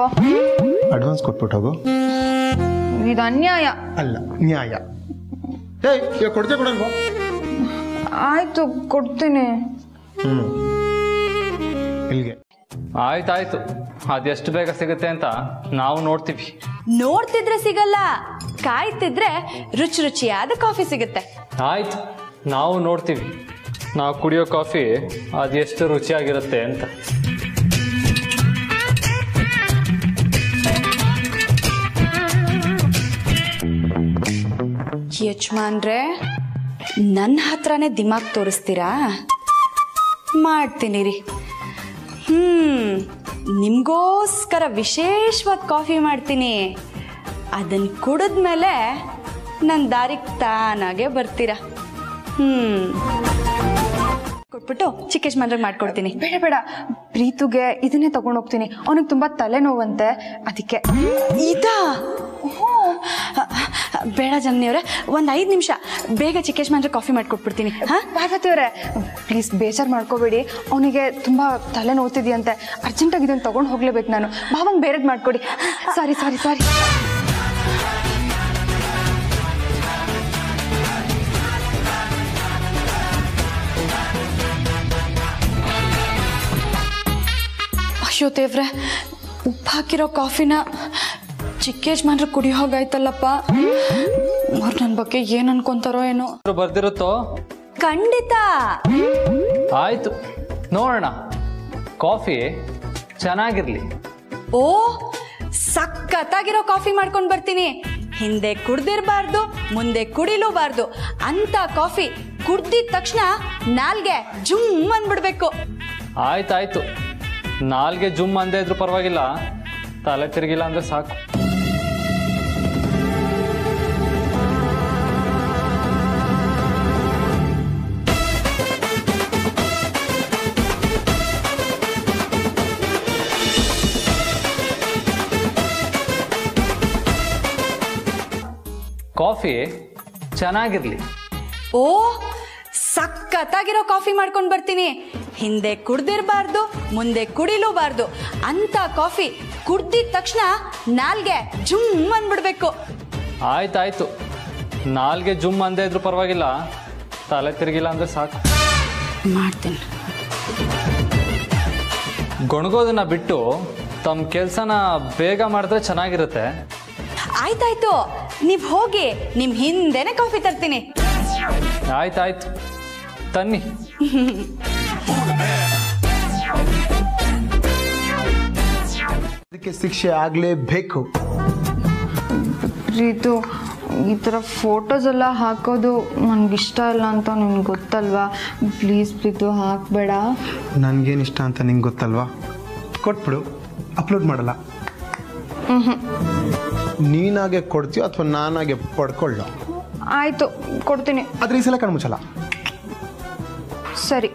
I: ಅಡ್ವಾನ್ಸ್ ಕೊಟ್ಬಿಟ್ಟು ಹೋಗು.
J: ಇದು ಅನ್ಯಾಯ.
I: ಅಲ್ಲ, ನ್ಯಾಯ. ಕೊಡ್ತೇ ಕೊಡಲ್ವಾ?
J: ಆಯ್ತು, ಕೊಡ್ತೀನಿ.
I: ಇಲ್ಲಿಗೆ.
E: ಆಯ್ತಾಯ್ತು, ಅದೆಷ್ಟು ಬೇಗ ಸಿಗುತ್ತೆ ಅಂತ ನಾವು ನೋಡ್ತೀವಿ.
C: ನೋಡ್ತಿದ್ರೆ ಸಿಗಲ್ಲ, ಕಾಯ್ತಿದ್ರೆ ರುಚಿ ರುಚಿಯಾದ ಕಾಫಿ ಸಿಗುತ್ತೆ.
E: ಆಯ್ತು, ನಾವು ನೋಡ್ತೀವಿ. ನಾವು ಕುಡಿಯೋ ಕಾಫಿ ಅದೆಷ್ಟು ರುಚಿಯಾಗಿರುತ್ತೆ ಅಂತ.
C: ಯಜಮಾನ್ರೆ, ನನ್ನ ಹತ್ರನೇ ದಿಮಾಗ್ ತೋರಿಸ್ತೀರಾ? ಮಾಡ್ತೀನಿ ರೀ. ನಿಮಗೋಸ್ಕರ ವಿಶೇಷವಾದ ಕಾಫಿ ಮಾಡ್ತೀನಿ. ಅದನ್ನು ಕುಡಿದ್ಮೇಲೆ ನನ್ನ ದಾರಿಗೆ ತಾನಾಗೆ ಬರ್ತೀರಾ. ಕೊಟ್ಬಿಟ್ಟು ಚಿಕ್ಕ ಯಜಮಾನ್ರಿಗೆ ಮಾಡ್ಕೊಡ್ತೀನಿ.
J: ಬೇಡ ಬೇಡ, ಪ್ರೀತುಗೆ ಇದನ್ನೇ ತಗೊಂಡು ಹೋಗ್ತೀನಿ. ಅವನಿಗೆ ತುಂಬಾ ತಲೆನೋವಂತೆ, ಅದಕ್ಕೆ.
C: ಇದಾ? ಬೇಡ ಜನನಿಯವ್ರೆ, ಒಂದು 5 ನಿಮಿಷ ಬೇಗ ಚಿಕ್ಕ ಯಜಮಾನ್ರೆ ಕಾಫಿ ಮಾಡ್ಕೊಟ್ಬಿಡ್ತೀನಿ.
J: ಪಾರ್ವತಿ ಅವರೇ, ಪ್ಲೀಸ್ ಬೇಜಾರು ಮಾಡ್ಕೋಬೇಡಿ. ಅವನಿಗೆ ತುಂಬಾ ತಲೆ ನೋವ್ತಿದೆಯಂತೆ, ಅರ್ಜೆಂಟಾಗಿ ಇದನ್ನು ತಗೊಂಡು ಹೋಗ್ಲೇಬೇಕು ನಾನು. ಭಾವಂಗೆ ಬೇರೆದು ಮಾಡ್ಕೊಡಿ. ಸಾರಿ ಸಾರಿ ಸಾರಿ.
C: ಅಯ್ಯೋ ದೇವ್ರೆ, ಉಪ್ಪು ಹಾಕಿರೋ ಕಾಫಿನ ಚಿಕ್ಕ ಯಜಮಾನ್ರು ಕುಡಿಯೋ ಹೋಗಾಯ್ತಲ್ಲಪ್ಪ. ಅವ್ರು ನನ್ನ ಬಗ್ಗೆ ಏನ್ ಅನ್ಕೊಂತಾರೋ ಏನೋ.
E: ಬರ್ದಿರುತ್ತೋ?
C: ಖಂಡಿತ.
E: ಆಯ್ತು, ನೋಡೋಣ. ಕಾಫಿ ಚೆನ್ನಾಗಿರ್ಲಿ.
C: ಓ, ಸಖತ್ತಾಗಿರೋ ಕಾಫಿ ಮಾಡ್ಕೊಂಡು ಬರ್ತೀನಿ. ಹಿಂದೆ ಕುಡ್ದಿರ್ಬಾರ್ದು, ಮುಂದೆ ಕುಡಿಲೂಬಾರ್ದು ಅಂತ ಕಾಫಿ ಕುಡ್ದಿದ ತಕ್ಷಣ ನಾಲ್ಗೆ ಜುಮ್ ಅಂದ್ಬಿಡ್ಬೇಕು.
E: ಆಯ್ತಾಯ್ತು, ನಾಲ್ಗೆ ಜುಮ್ ಅಂದೇ ಇದ್ರು ಪರವಾಗಿಲ್ಲ, ತಲೆ ತಿರುಗಿಲ್ಲ ಅಂದ್ರೆ ಸಾಕು. ಕಾಫಿ ಚೆನ್ನಾಗಿರ್ಲಿ.
C: ಓ, ಸಖತ್ತಾಗಿರೋ ಕಾಫಿ ಮಾಡ್ಕೊಂಡು ಬರ್ತೀನಿ. ಹಿಂದೆ ಕುಡ್ದಿರ್ಬಾರ್ದು, ಮುಂದೆ ಕುಡಿಲೂಬಾರ್ದು ಅಂತ ಕಾಫಿ ಕುಡ್ದಿದ ತಕ್ಷಣ ನಾಲ್ಗೆ ಜುಮ್ ಅಂದ್ಬಿಡ್ಬೇಕು.
E: ಆಯ್ತಾಯ್ತು, ನಾಲ್ಗೆ ಜುಮ್ ಅಂದೇ ಇದ್ರು ಪರವಾಗಿಲ್ಲ, ತಲೆ ತಿರುಗಿಲ್ಲ ಅಂದ್ರೆ ಸಾಕು.
C: ಮಾಡ್ತೀನಿ.
E: ಗೊಣಗೋದನ್ನ ಬಿಟ್ಟು ತಮ್ಮ ಕೆಲಸನ ಬೇಗ ಮಾಡಿದ್ರೆ ಚೆನ್ನಾಗಿರುತ್ತೆ.
C: ಆಯ್ತಾಯ್ತು, ನೀವ್ ಹೋಗಿ, ನಿಮ್ ಹಿಂದೆನೆ ಕಾಫಿ ತರ್ತೀನಿ.
E: ಆಯ್ತಾಯ್ತು, ತನ್ನಿ.
I: ಅದಕ್ಕೆ ಶಿಕ್ಷೆ ಆಗಲೇಬೇಕು.
J: ಪ್ರೀತು, ಈ ಥರ ಫೋಟೋಸ್ ಎಲ್ಲ ಹಾಕೋದು ನನಗಿಷ್ಟ ಇಲ್ಲ ಅಂತ ನಿಮ್ಗೆ ಗೊತ್ತಲ್ವಾ. ಪ್ಲೀಸ್ ಪ್ರೀತು, ಹಾಕಬೇಡ.
I: ನನಗೇನು ಇಷ್ಟ ಅಂತ ನಿಂಗೆ ಗೊತ್ತಲ್ವಾ. ಕೊಟ್ಬಿಡು, ಅಪ್ಲೋಡ್ ಮಾಡಲ್ಲ. ನೀನಾಗೆ ಕೊಡ್ತೀಯೋ ಅಥವಾ ನಾನಾಗೆ ಪಡ್ಕೊಳ್ಳೋ?
J: ಆಯಿತು, ಕೊಡ್ತೀನಿ.
I: ಆದರೆ ಈ ಸಲ ಕಣ್ಮುಚ್ಚಲ್ಲ.
J: ಸರಿ.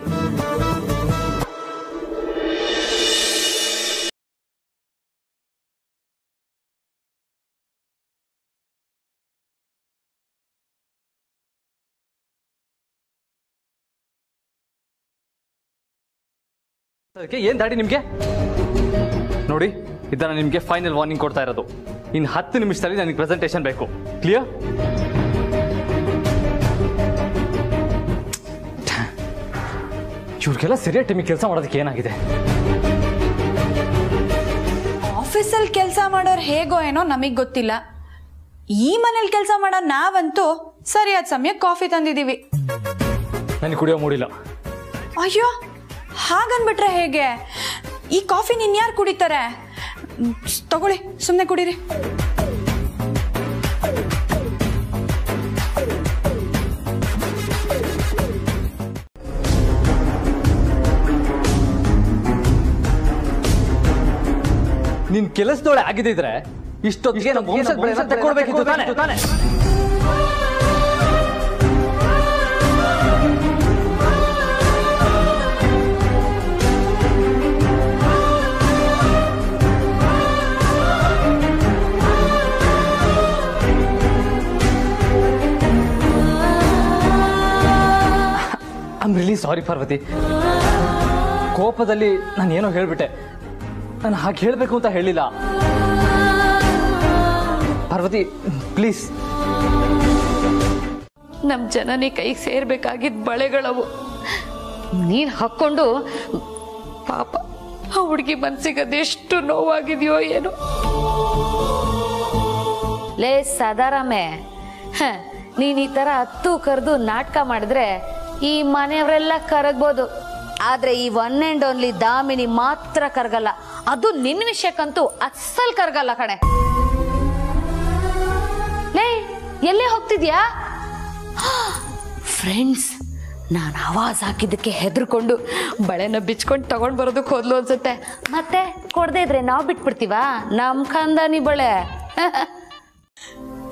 E: ಅದಕ್ಕೆ ಏನು ದಾಡಿ ನಿಮಗೆ? ನೋಡಿ, ಇದನ್ನು ನಿಮಗೆ ಫೈನಲ್ ವಾರ್ನಿಂಗ್ ಕೊಡ್ತಾ ಇರೋದು. ಇನ್ನು 10 ನಿಮಿಷದಲ್ಲಿ ನನಗೆ ಪ್ರೆಸೆಂಟೇಷನ್ ಬೇಕು. ಕ್ಲಿಯರ್? ಇವ್ರಿಗೆಲ್ಲ ಸರಿಯಾದ ಟೈಮಿಗೆ ಕೆಲಸ ಮಾಡೋದಕ್ಕೆ ಏನಾಗಿದೆ?
C: ಆಫೀಸಲ್ಲಿ ಕೆಲಸ ಮಾಡೋರು ಹೇಗೋ ಏನೋ ನಮಗ್ ಗೊತ್ತಿಲ್ಲ. ಈ ಮನೇಲಿ ಕೆಲಸ ಮಾಡೋ ನಾವಂತೂ ಸರಿಯಾದ ಸಮಯಕ್ಕೆ ಕಾಫಿ ತಂದಿದ್ದೀವಿ.
E: ನನಗೆ ಕುಡಿಯೋ ಮೂಡಿಲ್ಲ.
C: ಅಯ್ಯೋ, ಹಾಗನ್ಬಿಟ್ರೆ ಹೇಗೆ? ಈ ಕಾಫಿ ಇನ್ಯಾರು ಕುಡಿತಾರೆ? ತಗೊಳ್ಳಿ, ಸುಮ್ಮನೆ ಕುಡೀರಿ.
E: ನಿನ್ ಕೆಲಸದೊಳೆ ಆಗಿದ್ರೆ ಇಷ್ಟೊತ್ತಿಗೆ ನಮ್ಮ ವಂಶದ ಬೆಳೆನ ತಕ್ಕೊಡ್ಬೇಕಿತ್ತು ತಾನೆ. I am really sorry Parvati. ಕೋಪದಲ್ಲಿ ನಾನು ಏನೋ ಹೇಳ್ಬಿಟ್ಟೆ. ನಾನು ಹಾಗೆ ಹೇಳಬೇಕು ಅಂತ ಹೇಳಿಲ್ಲ. ಪಾರ್ವತಿ ಪ್ಲೀಸ್.
B: ನಮ್ಮ ಜನನಿ ಕೈಗೆ ಸೇರ್ಬೇಕಾಗಿದ್ದ ಬಳೆಗಳವು ನೀನ್ ಹಾಕೊಂಡು ಪಾಪ ಆ ಹುಡುಗಿ ಮನ್ಸಿಗೆ ಅದೆಷ್ಟು ನೋವಾಗಿದೆಯೋ ಏನೋ. ಲೇ ಸದಾರಾಮೆ, ನೀನ್ ಈ ತರ ಹತ್ತು ಕರೆದು ನಾಟಕ ಮಾಡಿದ್ರೆ ಈ ಮನೆಯವರೆಲ್ಲ ಕರಗ್ಬೋದು, ಆದ್ರೆ ಈ ಒನ್ ಅಂಡ್ ಓನ್ಲಿ ದಾಮಿನಿ ಮಾತ್ರ ಕರಗಲ್ಲ. ಅದು ನಿನ್ನ ವಿಷಯಕ್ಕಂತೂ ಅಸ್ಸಲ್ ಕರಗಲ್ಲ ಕಣೆ. ಲೇ, ಎಲ್ಲೇ ಹೋಗ್ತಿದ್ಯಾ? ಫ್ರೆಂಡ್ಸ್, ನಾನು ಆವಾಜ್ ಹಾಕಿದ್ದಕ್ಕೆ ಹೆದರ್ಕೊಂಡು ಬಳೆನ ಬಿಚ್ಕೊಂಡು ತಗೊಂಡ್ ಬರೋದಕ್ಕೆ ಹೋದ್ಲು ಅನ್ಸುತ್ತೆ. ಮತ್ತೆ ಕೊಡದೇ ಇದ್ರೆ ನಾವು ಬಿಟ್ಬಿಡ್ತೀವಾ ನಮ್ ಖಂದಾನಿ ಬಳೆ?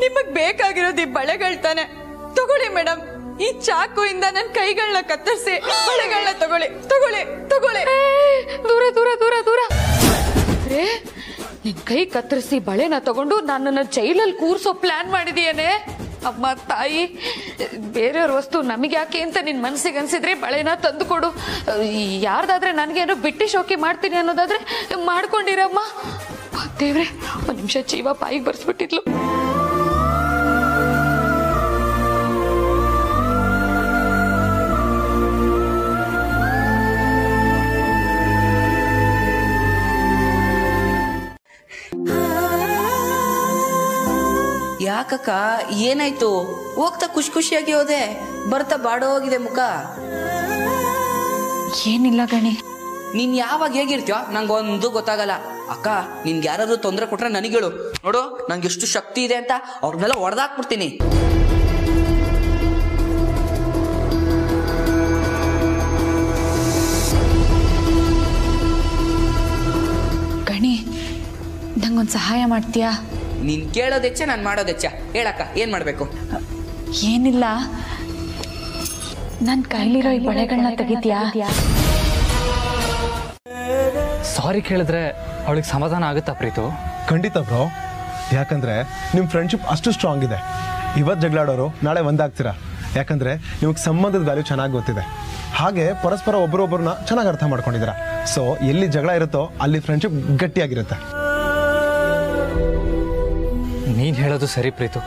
C: ನಿಮಗ್ ಬೇಕಾಗಿರೋದು ಈ ಬಳೆಗಳು ತಾನೆ. ತಗೊಳ್ಳಿ ಮೇಡಮ್, ಈ ಚಾಕುಯಿಂದ ನನ್ನ ಕೈಗಳನ್ನ ಕತ್ತರಿಸಿ ಬಳೆಗಳನ್ನ ತಗೊಳ್ಳಿ ತಗೊಳ್ಳಿ ತಗೊಳ್ಳಿ.
B: ದೂರ ದೂರ ದೂರ ದೂರ. ನಿನ್ ಕೈ ಕತ್ತರಿಸಿ ಬಳೆನ ತಗೊಂಡು ನನ್ನನ್ನ ಜೈಲಲ್ಲಿ ಕೂರ್ಸೋ ಪ್ಲಾನ್ ಮಾಡಿದೀಯೇನೆ? ಅಮ್ಮ ತಾಯಿ, ಬೇರೆಯವ್ರ ವಸ್ತು ನಮಗೆ ಯಾಕೆ ಅಂತ ನಿನ್ ಮನ್ಸಿಗೆ ಅನ್ಸಿದ್ರೆ ಬಳೆನ ತಂದು ಕೊಡು. ಯಾರ್ದಾದ್ರೆ ನನ್ಗೇನೋ ಬಿಟ್ಟಿ ಶೋಕಿ ಮಾಡ್ತೀನಿ ಅನ್ನೋದಾದ್ರೆ ಮಾಡ್ಕೊಂಡಿರಮ್ಮ. ದೇವ್ರೆ, ಒಂದ್ ನಿಮಿಷ ಜೀವ ಬಾಯಿಗೆ ಬರ್ಸ್ಬಿಟ್ಟಿದ್ಲು.
F: ಯಾಕಕ್ಕ, ಏನಾಯ್ತು? ಹೋಗ್ತಾ ಖುಷಿ ಖುಷಿಯಾಗಿ ಹೋದೆ, ಬರ್ತಾ ಬಾಡೋ ಹೋಗಿದೆ ಮುಖ.
C: ಏನಿಲ್ಲ ಗಣಿ,
F: ನೀನ್ ಯಾವಾಗ ಹೇಗಿರ್ತೀಯ ನಂಗೊಂದು ಗೊತ್ತಾಗಲ್ಲ. ಅಕ್ಕ, ನಿನ್ಗೆ ಯಾರಾದ್ರೂ ತೊಂದರೆ ಕೊಟ್ರೆ ನನಗೇಳು. ನೋಡು, ನಂಗೆ ಎಷ್ಟು ಶಕ್ತಿ ಇದೆ ಅಂತ ಅವ್ರನ್ನೆಲ್ಲ ಹೊಡೆದಾಕ್ಬಿಡ್ತೀನಿ.
C: ಗಣಿ, ನಂಗೊಂದು ಸಹಾಯ ಮಾಡ್ತೀಯಾ?
F: ನೀನ್ ಕೇಳೋದೆಚ್ಚ, ನಾನು ಮಾಡೋದೆಚ್ಚ. ಹೇಳಕ್ಕ, ಏನ್ ಮಾಡ್ಬೇಕು?
C: ಏನಿಲ್ಲ, ನನ್ನ ಕೈಲಿರೋ ಈ ಬಳೆಗಳನ್ನ ತೆಗಿತೀಯಾ?
E: ಸಾರಿ ಕೇಳಿದ್ರೆ ಅವಳಿಗೆ ಸಮಾಧಾನ ಆಗುತ್ತಾ ಪ್ರೀತು?
I: ಖಂಡಿತ ಬ್ರೋ. ಯಾಕಂದ್ರೆ ನಿಮ್ಮ ಫ್ರೆಂಡ್ಶಿಪ್ ಅಷ್ಟು ಸ್ಟ್ರಾಂಗ್ ಇದೆ. ಇವತ್ತು ಜಗಳಾಡೋರು ನಾಳೆ ಒಂದಾಗ್ತೀರಾ. ಯಾಕಂದ್ರೆ ನಿಮಗೆ ಸಂಬಂಧದ ವ್ಯಾಲ್ಯೂ ಚೆನ್ನಾಗಿ ಗೊತ್ತಿದೆ. ಹಾಗೆ ಪರಸ್ಪರ ಒಬ್ಬರೊಬ್ಬರನ್ನ ಚೆನ್ನಾಗಿ ಅರ್ಥ ಮಾಡ್ಕೊಂಡಿದ್ದೀರಾ. ಸೊ ಎಲ್ಲಿ ಜಗಳ ಇರುತ್ತೋ ಅಲ್ಲಿ ಫ್ರೆಂಡ್ಶಿಪ್ ಗಟ್ಟಿಯಾಗಿರುತ್ತೆ.
E: ನೀನು ಹೇಳೋದು ಸರಿ ಪ್ರೀತು,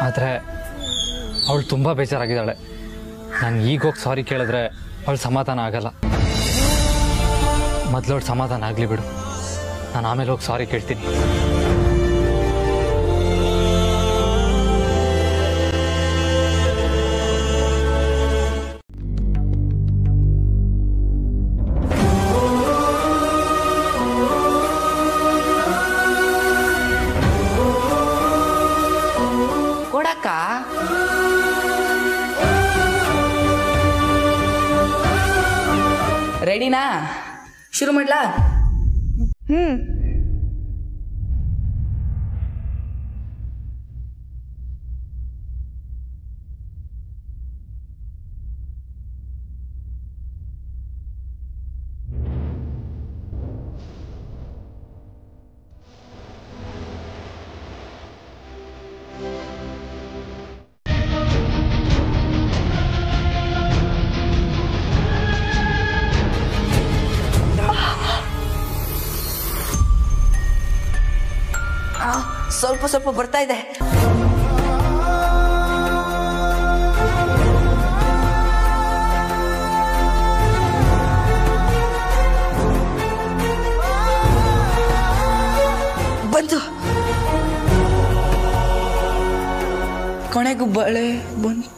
E: ಆದರೆ ಅವಳು ತುಂಬ ಬೇಜಾರಾಗಿದ್ದಾಳೆ. ನಾನು ಈಗ ಹೋಗಿ ಸಾರಿ ಕೇಳಿದ್ರೆ ಅವಳು ಸಮಾಧಾನ ಆಗಲ್ಲ. ಮೊದಲವಳು ಸಮಾಧಾನ ಆಗಲಿ ಬಿಡು, ನಾನು ಆಮೇಲೆ ಹೋಗಿ ಸಾರಿ ಕೇಳ್ತೀನಿ.
F: ಕೊಡಕ್ಕ. ರೆಡಿನಾ? ಶುರು ಮಾಡ್ಲಾ? ಸ್ವಲ್ಪ ಸ್ವಲ್ಪ ಬರ್ತಾ ಇದೆ. ಬಂತು. ಕೊನೆಗೂ ಬಳೆ ಬಂತು.